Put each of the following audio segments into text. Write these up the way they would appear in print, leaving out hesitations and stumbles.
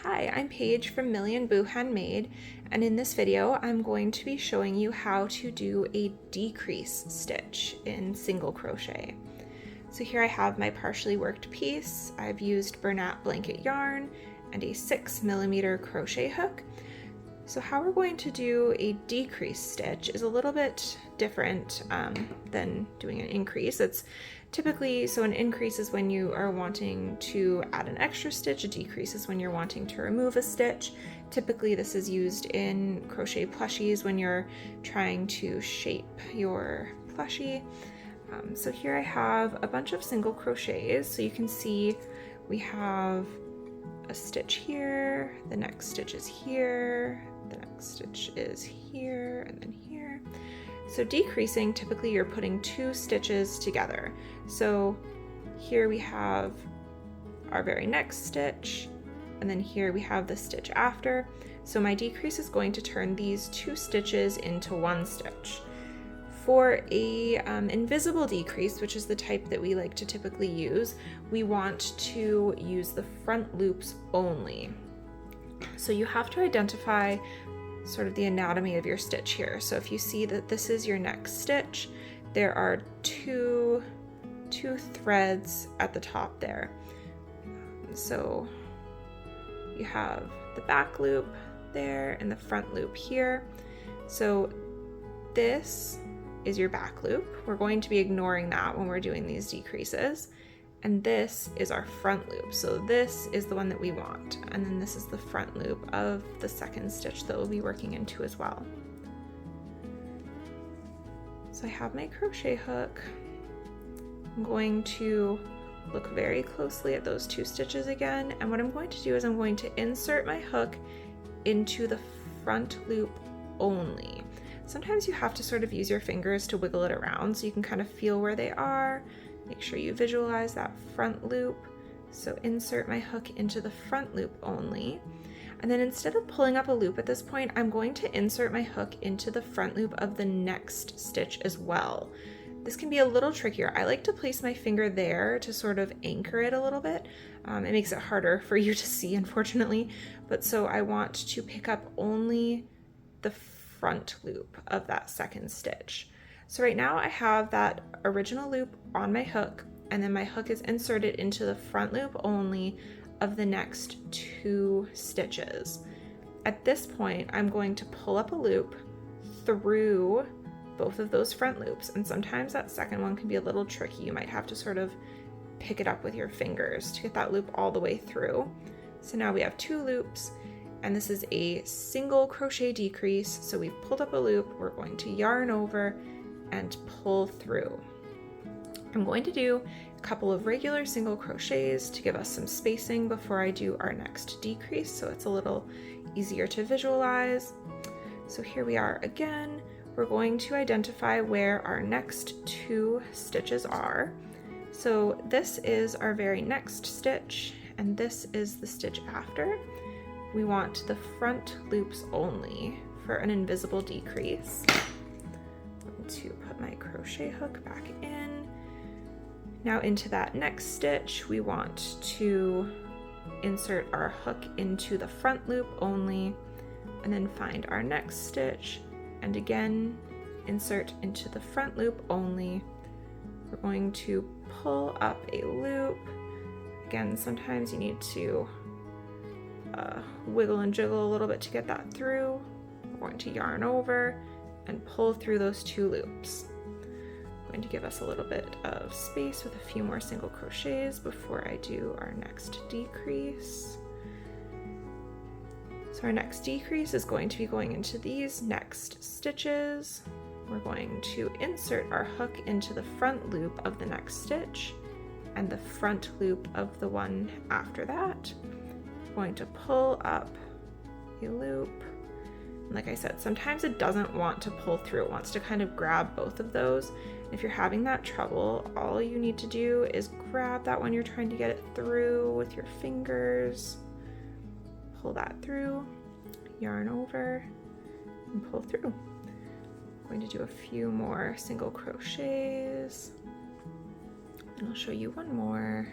Hi, I'm Paige from Million Boo Handmade, and in this video I'm going to be showing you how to do a decrease stitch in single crochet. So here I have my partially worked piece. I've used Bernat Blanket yarn and a 6mm crochet hook. So how we're going to do a decrease stitch is a little bit different than doing an increase. It's typically, so an increase is when you are wanting to add an extra stitch, a decrease is when you're wanting to remove a stitch. Typically this is used in crochet plushies when you're trying to shape your plushie. So here I have a bunch of single crochets. So you can see we have a stitch here, the next stitch is here, the next stitch is here, and then here. So decreasing, typically you're putting two stitches together. So here we have our very next stitch, and then here we have the stitch after. So my decrease is going to turn these two stitches into one stitch. For a invisible decrease, which is the type that we like to typically use, we want to use the front loops only. So you have to identify sort of the anatomy of your stitch here. So if you see that this is your next stitch, there are two threads at the top there. So you have the back loop there and the front loop here. So this is your back loop. We're going to be ignoring that when we're doing these decreases. And this is our front loop. So this is the one that we want. And then this is the front loop of the second stitch that we'll be working into as well. So I have my crochet hook. I'm going to look very closely at those two stitches again. And what I'm going to do is I'm going to insert my hook into the front loop only. Sometimes you have to sort of use your fingers to wiggle it around so you can kind of feel where they are. Make sure you visualize that front loop. So insert my hook into the front loop only. And then instead of pulling up a loop at this point, I'm going to insert my hook into the front loop of the next stitch as well. This can be a little trickier. I like to place my finger there to sort of anchor it a little bit. It makes it harder for you to see, unfortunately. But so I want to pick up only the front loop of that second stitch. So right now I have that original loop on my hook, and then my hook is inserted into the front loop only of the next two stitches. At this point, I'm going to pull up a loop through both of those front loops, and sometimes that second one can be a little tricky. You might have to sort of pick it up with your fingers to get that loop all the way through. So now we have two loops, and this is a single crochet decrease. So we've pulled up a loop, we're going to yarn over and pull through. I'm going to do a couple of regular single crochets to give us some spacing before I do our next decrease, so it's a little easier to visualize. So here we are again. We're going to identify where our next two stitches are. So this is our very next stitch, and this is the stitch after. We want the front loops only for an invisible decrease. To put my crochet hook back in. Now into that next stitch, we want to insert our hook into the front loop only, and then find our next stitch, and again insert into the front loop only. We're going to pull up a loop. Again, sometimes you need to wiggle and jiggle a little bit to get that through. We're going to yarn over and pull through those two loops. I'm going to give us a little bit of space with a few more single crochets before I do our next decrease. So our next decrease is going to be going into these next stitches. We're going to insert our hook into the front loop of the next stitch and the front loop of the one after that. We're going to pull up a loop. Like I said, sometimes it doesn't want to pull through. It wants to kind of grab both of those. If you're having that trouble, all you need to do is grab that one you're trying to get it through with your fingers. Pull that through, yarn over, and pull through. I'm going to do a few more single crochets. And I'll show you one more.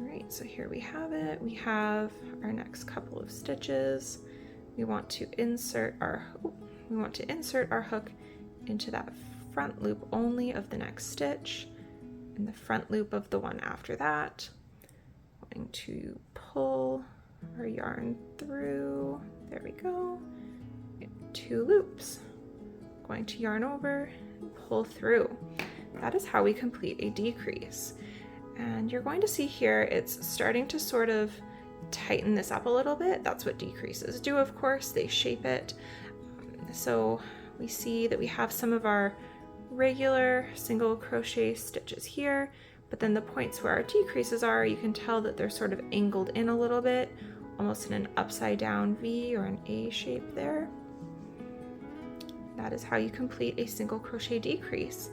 All right, So here we have it. We have our next couple of stitches. We want to insert our hook into that front loop only of the next stitch and the front loop of the one after that. Going to pull our yarn through. There we go. 2 loops. Going to yarn over and pull through. That is how we complete a decrease. And you're going to see here it's starting to sort of tighten this up a little bit. That's what decreases do, of course. They shape it. So we see that we have some of our regular single crochet stitches here, but then the points where our decreases are, you can tell that they're sort of angled in a little bit, almost in an upside down V or an A shape there. That is how you complete a single crochet decrease.